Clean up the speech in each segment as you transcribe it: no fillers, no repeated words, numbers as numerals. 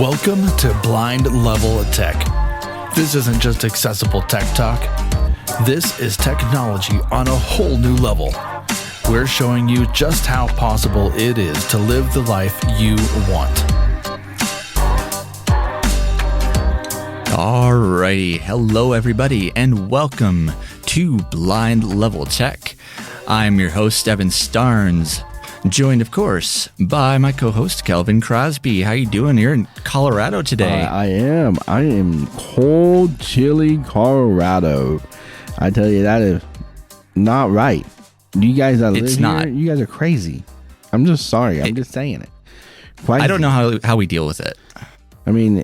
Welcome to Blind Level Tech. This isn't just accessible tech talk. This is technology on a whole new level. We're showing you just how possible it is to live the life you want. Alrighty, hello everybody, and welcome to Blind Level Tech. I'm your host, Evan Starnes, joined, of course, by my co-host, Kelvin Crosby. How you doing here in Colorado today? I am cold, chilly Colorado. I tell you, that is not right. You guys that live here, you guys are crazy. I'm just sorry. I'm just saying it. I don't know how we deal with it. I mean,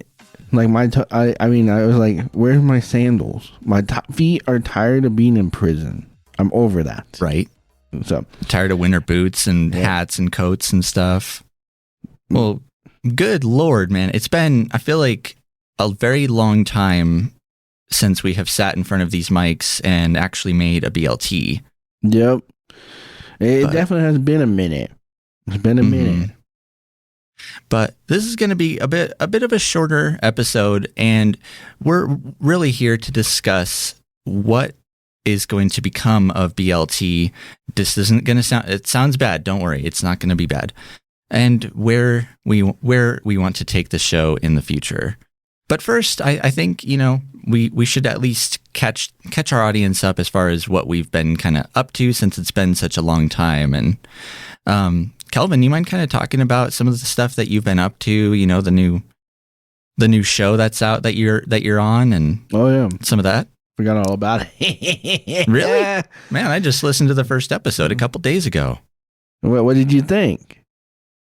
like I was like, where's my sandals? My feet are tired of being in prison. I'm over that. Right. So tired of winter boots and hats and coats and stuff. Well, good Lord, man. It's been, I feel like, a very long time since we have sat in front of these mics and actually made a BLT. Yep. It definitely has been a minute. It's been a minute. But this is going to be a bit of a shorter episode, and we're really here to discuss what is going to become of BLT. This isn't going to sound, it sounds bad. Don't worry. It's not going to be bad. And where we want to take the show in the future. But first, I think, we should at least catch our audience up as far as what we've been kind of up to since it's been such a long time. And Kelvin, you mind kind of talking about some of the stuff that you've been up to, the new show that's out that you're on, and some of that? Forgot all about it. Really? Man, I just listened to the first episode a couple days ago. What did you think?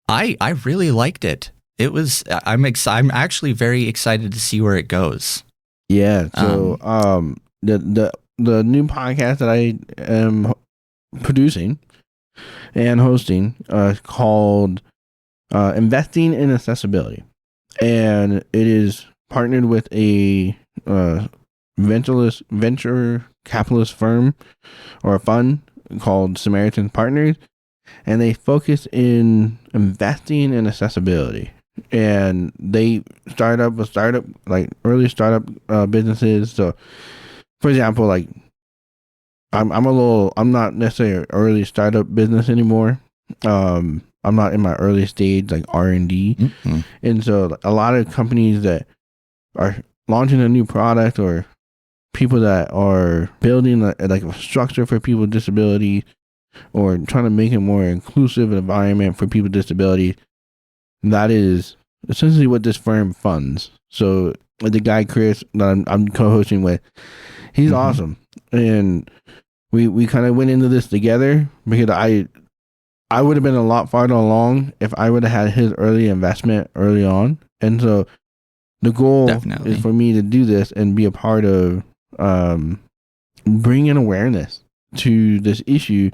I really liked it. It was I'm actually very excited to see where it goes. Yeah. So the new podcast that I am producing and hosting called Investing in Accessibility, and it is partnered with a venture capitalist firm or a fund called Samaritan Partners, and they focus in investing in accessibility. And they like early startup businesses. So, for example, like I'm not necessarily an early startup business anymore. I'm not in my early stage like R&D, and so a lot of companies that are launching a new product, or people that are building a structure for people with disabilities, or trying to make a more inclusive environment for people with disabilities, that is essentially what this firm funds. So the guy Chris that I'm co-hosting with, he's awesome, and we kind of went into this together because I would have been a lot farther along if I would have had his early investment early on, and so the goal is for me to do this and be a part of bringing awareness to this issue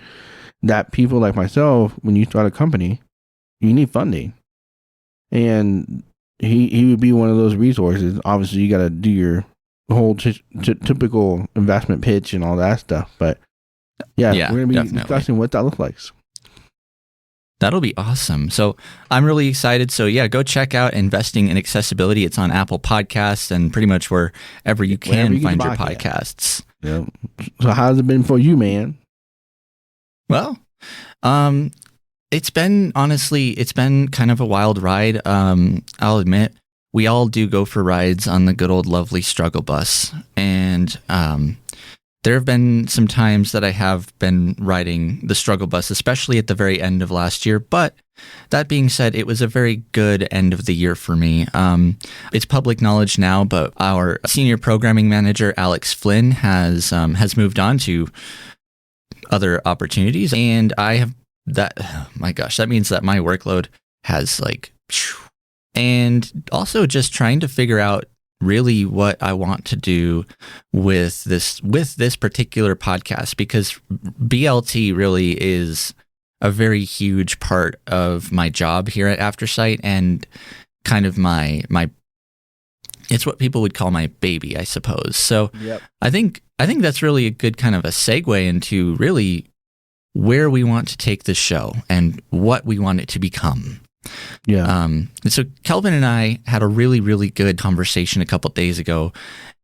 that people like myself, when you start a company, you need funding. And he would be one of those resources. Obviously, you got to do your whole typical investment pitch and all that stuff. But yeah we're going to be discussing what that looks like. That'll be awesome. So I'm really excited. So yeah, go check out Investing in Accessibility. It's on Apple Podcasts and pretty much wherever you can find your podcasts. Yeah. So how's it been for you, man? Well, it's been kind of a wild ride. I'll admit, we all do go for rides on the good old lovely struggle bus. And there have been some times that I have been riding the struggle bus, especially at the very end of last year. But that being said, it was a very good end of the year for me. It's public knowledge now, but our senior programming manager, Alex Flynn, has moved on to other opportunities. And I have that, oh my gosh, that means that my workload has and also just trying to figure out really what I want to do with this particular podcast, because BLT really is a very huge part of my job here at AfterSight, and kind of my it's what people would call my baby, I suppose. So I think that's really a good kind of a segue into really where we want to take this show and what we want it to become. Yeah. So Kelvin and I had a really, really good conversation a couple days ago.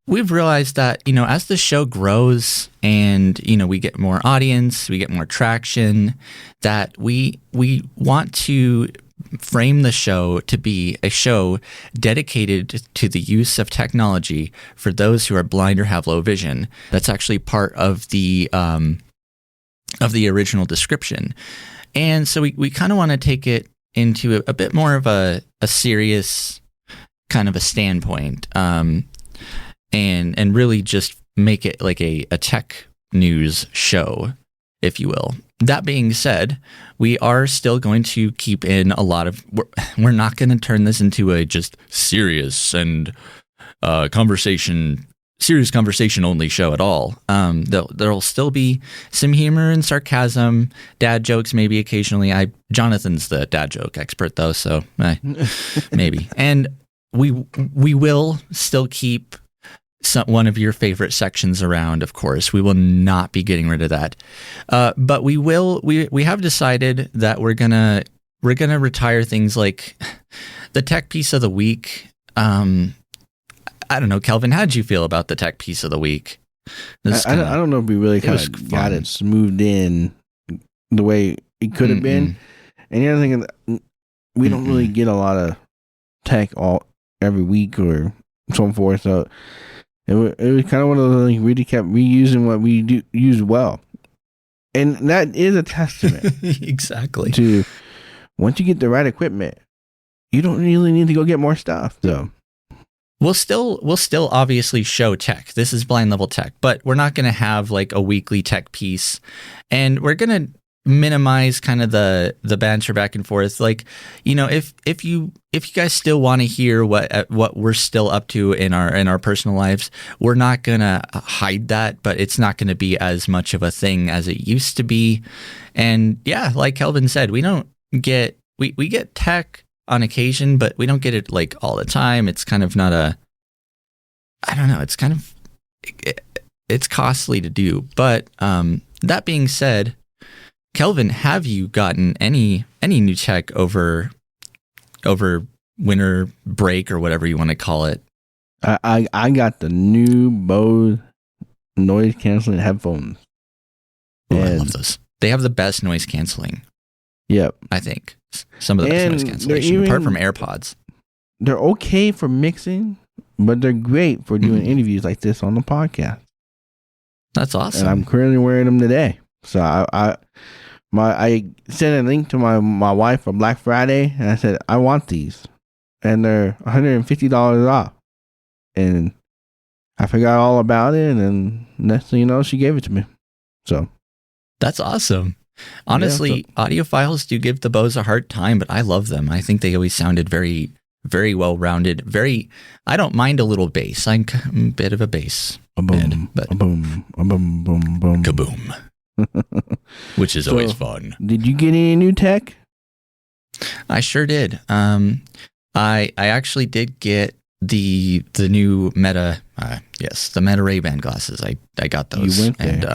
We've realized that, as the show grows and, we get more audience, we get more traction, that we want to frame the show to be a show dedicated to the use of technology for those who are blind or have low vision. That's actually part of the original description. And so we kind of want to take it into a bit more of a serious kind of a standpoint, and really just make it like a tech news show, if you will. That being said, we are still going to keep in a lot of, we're not going to turn this into a just serious and serious conversation only show at all. There'll still be some humor and sarcasm, dad jokes maybe occasionally. Jonathan's the dad joke expert though, so maybe. And we will still keep one of your favorite sections around, of course. We will not be getting rid of that. But we have decided that we're gonna retire things like the tech piece of the week. I don't know, Kelvin, how did you feel about the tech piece of the week? I don't know if we really kind of got it smoothed in the way it could have been. And the other thing, we don't really get a lot of tech every week or so forth. So it was kind of one of those things we just kept reusing what we use well. And that is a testament. Exactly. To once you get the right equipment, you don't really need to go get more stuff. So we'll still obviously show tech. This is blind level tech, but we're not going to have like a weekly tech piece, and we're going to minimize kind of the banter back and forth. Like, if you guys still want to hear what we're still up to in our personal lives, we're not going to hide that, but it's not going to be as much of a thing as it used to be. And yeah, like Kelvin said, we get tech on occasion, but we don't get it like all the time. It's kind of not it's costly to do. But that being said, Kelvin, have you gotten any new tech over winter break or whatever you want to call it? I got the new Bose noise canceling headphones. Oh, I love those. They have the best noise canceling. Yep. I think some of the best noise cancellation, apart from AirPods. They're okay for mixing, but they're great for doing interviews like this on the podcast. That's awesome. And I'm currently wearing them today. So I sent a link to my wife for Black Friday, and I said, I want these. And they're $150 off. And I forgot all about it, and next thing you know, she gave it to me. So that's awesome. Honestly, audiophiles do give the Bose a hard time, but I love them. I think they always sounded very, very well rounded. I don't mind a little bass. I'm a bit of a bass. A boom, but a boom, a boom, boom, boom. Kaboom. Which is always fun. Did you get any new tech? I sure did. I actually did get the new Meta, the Meta Ray-Ban glasses. I got those. You went there.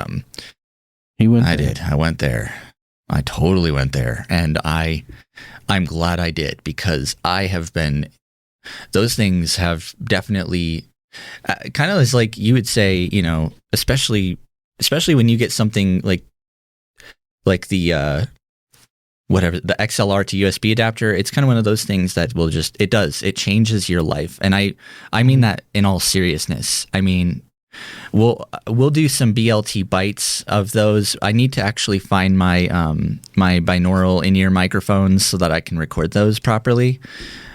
And I did. I went there. I totally went there, and I'm glad I did, because those things have definitely kind of as like you would say, especially when you get something like the the XLR to USB adapter. It's kind of one of those things that it changes your life, and I mean that in all seriousness. I mean, we'll do some BLT bites of those. I need to actually find my my binaural in-ear microphones so that I can record those properly.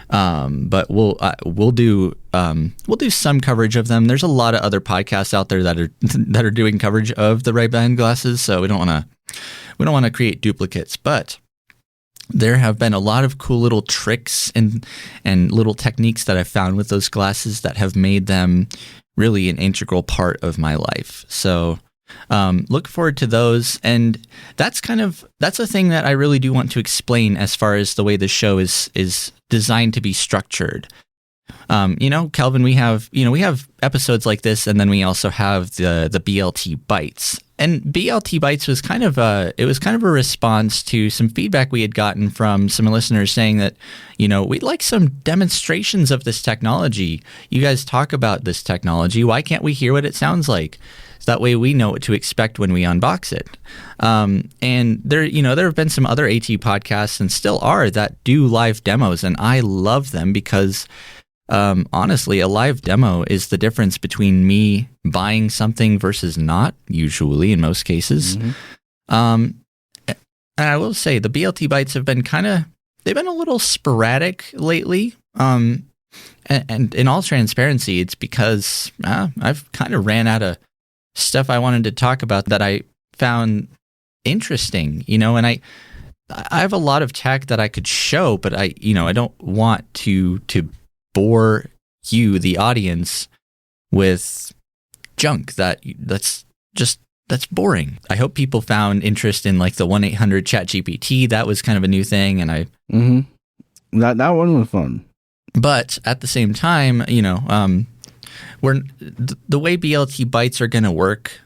But we'll do some coverage of them. There's a lot of other podcasts out there that are doing coverage of the Ray-Ban glasses, so we don't want to create duplicates. But there have been a lot of cool little tricks and little techniques that I've found with those glasses that have made them really an integral part of my life. So look forward to those. And that's a thing that I really do want to explain as far as the way the show is designed to be structured. Kelvin, we have episodes like this, and then we also have the BLT bites. And BLT Bites was kind of a response to some feedback we had gotten from some listeners saying that, we'd like some demonstrations of this technology. You guys talk about this technology. Why can't we hear what it sounds like? So that way we know what to expect when we unbox it. And there have been some other AT podcasts, and still are, that do live demos, and I love them because honestly, a live demo is the difference between me buying something versus not, usually in most cases. And I will say the BLT Bites have been they've been a little sporadic lately. And in all transparency, it's because I've kind of ran out of stuff I wanted to talk about that I found interesting, and I have a lot of tech that I could show, but I don't want to bore you, the audience, with junk that's boring. I hope people found interest in like the 1-800 ChatGPT. That was kind of a new thing, and that one was fun. But at the same time, the way BLT Bites are going to work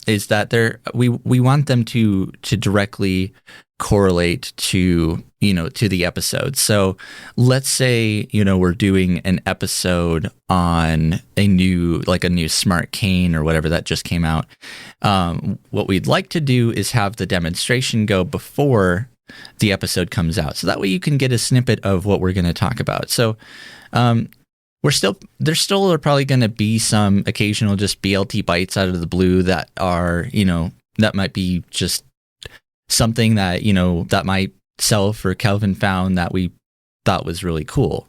is that we want them to directly correlate to the episode. So let's say we're doing an episode on a new smart cane or whatever that just came out. What we'd like to do is have the demonstration go before the episode comes out, so that way you can get a snippet of what we're going to talk about. So there still are probably going to be some occasional just BLT Bites out of the blue that are, that might be just something that, that might sell for Kelvin Found that we thought was really cool.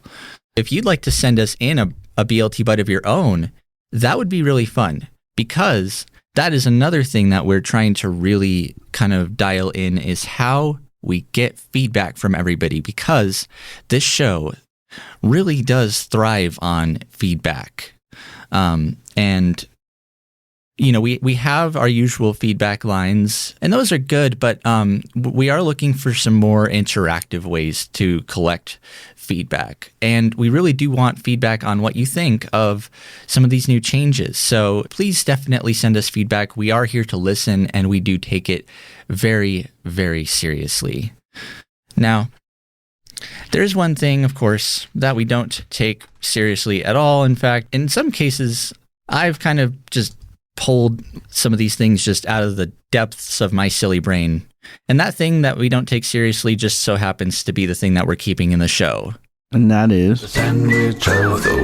If you'd like to send us in a BLT Bite of your own, that would be really fun, because that is another thing that we're trying to really kind of dial in, is how we get feedback from everybody, because this show really does thrive on feedback. And we have our usual feedback lines, and those are good, but we are looking for some more interactive ways to collect feedback. And we really do want feedback on what you think of some of these new changes. So please definitely send us feedback. We are here to listen, and we do take it very, very seriously. Now, there's one thing, of course, that we don't take seriously at all. In fact, in some cases, I've kind of just pulled some of these things just out of the depths of my silly brain. And that thing that we don't take seriously just so happens to be the thing that we're keeping in the show. And that is the sandwich of the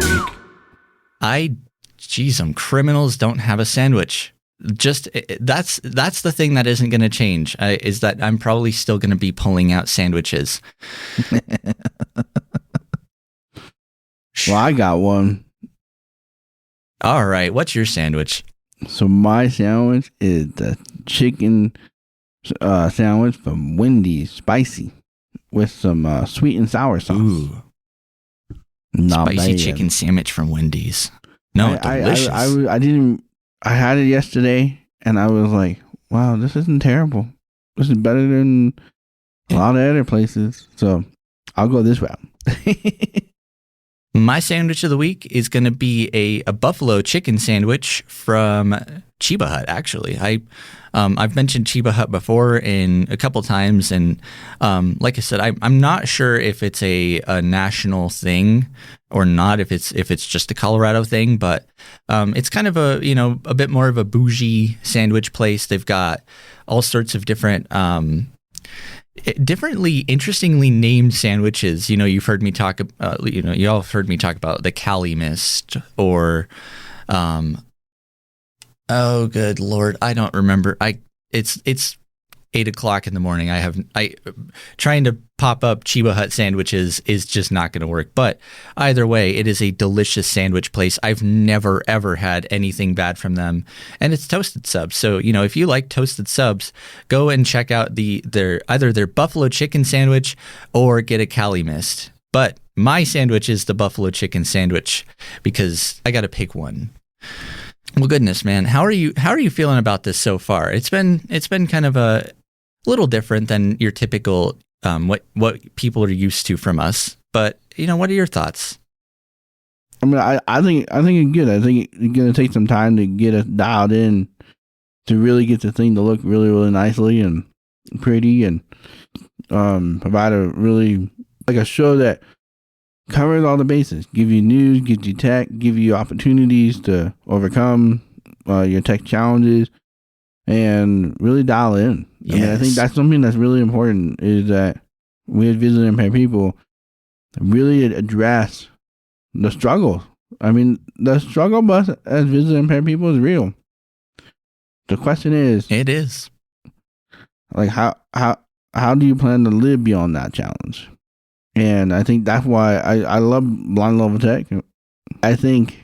week. Criminals don't have a sandwich. Just that's the thing that isn't going to change, is that I'm probably still going to be pulling out sandwiches. Well, I got one. All right, what's your sandwich? So my sandwich is the chicken sandwich from Wendy's, spicy, with some sweet and sour sauce. Ooh, spicy chicken sandwich from Wendy's. No, delicious. I had it yesterday, and I was like, wow, this isn't terrible. This is better than a lot of other places. So I'll go this route. My sandwich of the week is going to be a buffalo chicken sandwich from Cheba Hut, actually. I've mentioned Cheba Hut before in a couple times, and like I said, I'm not sure if it's a national thing or not, if it's just a Colorado thing, but it's kind of a bit more of a bougie sandwich place. They've got all sorts of different differently interestingly named sandwiches. You've heard me talk you all have heard me talk about the Cali Mist, or oh good Lord, I don't remember. It's 8:00 in the morning. Trying to pop up Cheba Hut sandwiches is just not going to work. But either way, it is a delicious sandwich place. I've never ever had anything bad from them, and it's toasted subs. So if you like toasted subs, go and check out either their buffalo chicken sandwich or get a Cali Mist. But my sandwich is the buffalo chicken sandwich, because I got to pick one. Well, goodness, man, how are you feeling about this so far? It's been kind of a little different than your typical what people are used to from us. But what are your thoughts? I mean, I think it's good. I think it's gonna take some time to get us dialed in to really get the thing to look really, really nicely and pretty, and provide a really like a show that covers all the bases, give you news, gives you tech, give you opportunities to overcome your tech challenges, and really dial in. Yes. I mean, I think that's something that's really important, is that we as visually impaired people really address the struggles. I mean, the struggle bus as visually impaired people is real. The question is, It is. like, how do you plan to live beyond that challenge? And I think that's why I love Blind Level Tech. I think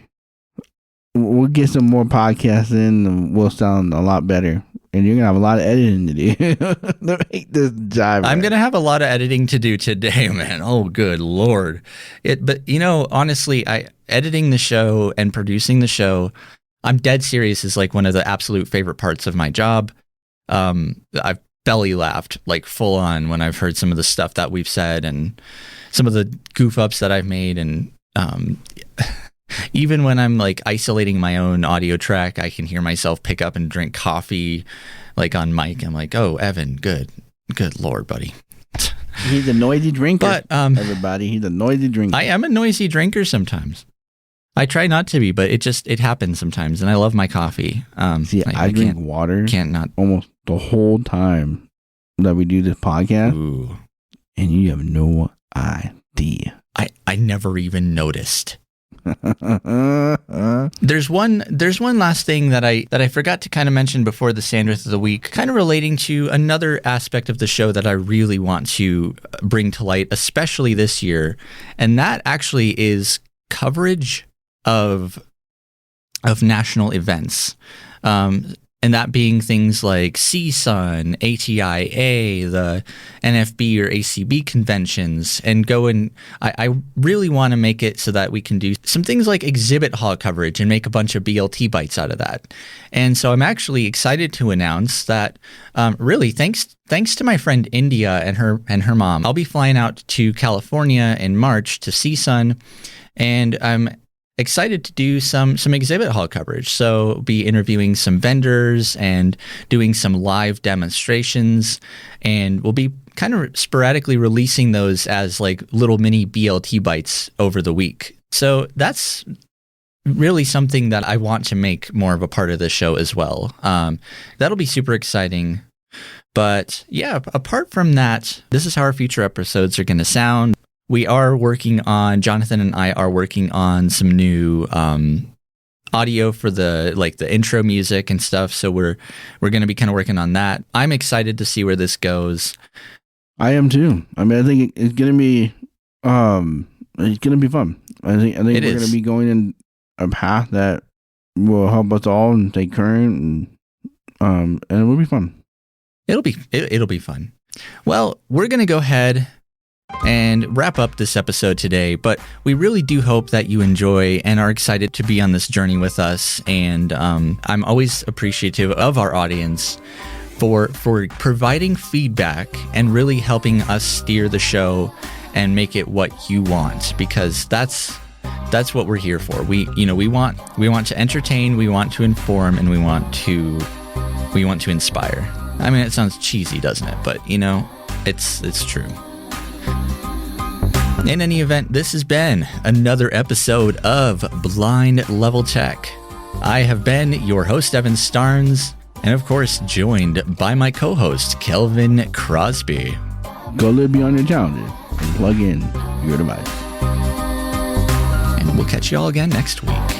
we'll get some more podcasts in and we'll sound a lot better. And you're going to have a lot of editing to do to make this jive. I'm going to have a lot of editing to do today, man. Oh, good Lord. But, honestly, editing the show and producing the show, I'm dead serious, is like one of the absolute favorite parts of my job. I've belly laughed like full on when I've heard some of the stuff that we've said and some of the goof ups that I've made. And even when I'm like isolating my own audio track, I can hear myself pick up and drink coffee like on mic. I'm like, oh, Evan, good Lord, buddy. He's a noisy drinker. But everybody, he's a noisy drinker. I am a noisy drinker sometimes. I try not to be, but it happens sometimes, and I love my coffee. See, I drink water can't not almost the whole time that we do this podcast. Ooh. And you have no idea. I never even noticed. There's one last thing that I forgot to kind of mention before the Sandwich of the Week, kind of relating to another aspect of the show that I really want to bring to light, especially this year, and that actually is coverage of national events. And that being things like CSUN, ATIA, the NFB or ACB conventions, and I really want to make it so that we can do some things like exhibit hall coverage and make a bunch of BLT bites out of that. And so I'm actually excited to announce that, really thanks to my friend India and her mom, I'll be flying out to California in March to CSUN, and I'm excited to do some exhibit hall coverage. So be interviewing some vendors and doing some live demonstrations, and we'll be kind of sporadically releasing those as like little mini BLT bites over the week. So that's really something that I want to make more of a part of the show as well. That'll be super exciting. But yeah, apart from that, this is how our future episodes are going to sound. We are working on, Jonathan and I are working on some new audio for the intro music and stuff. So we're going to be kind of working on that. I'm excited to see where this goes. I am too. I mean, I think it's going to be fun. I think we're going to be going in a path that will help us all and stay current, and it will be fun. It'll be fun. Well, we're going to go ahead and wrap up this episode today, but we really do hope that you enjoy and are excited to be on this journey with us. And I'm always appreciative of our audience for providing feedback and really helping us steer the show and make it what you want, because that's what we're here for. We want to entertain, we want to inform, and we want to inspire. I mean, it sounds cheesy, doesn't it? But it's true. In any event, this has been another episode of Blind Level Tech. I have been your host, Evan Starnes, and of course, joined by my co-host, Kelvin Crosby. Go live beyond your challenges and plug in your device. And we'll catch you all again next week.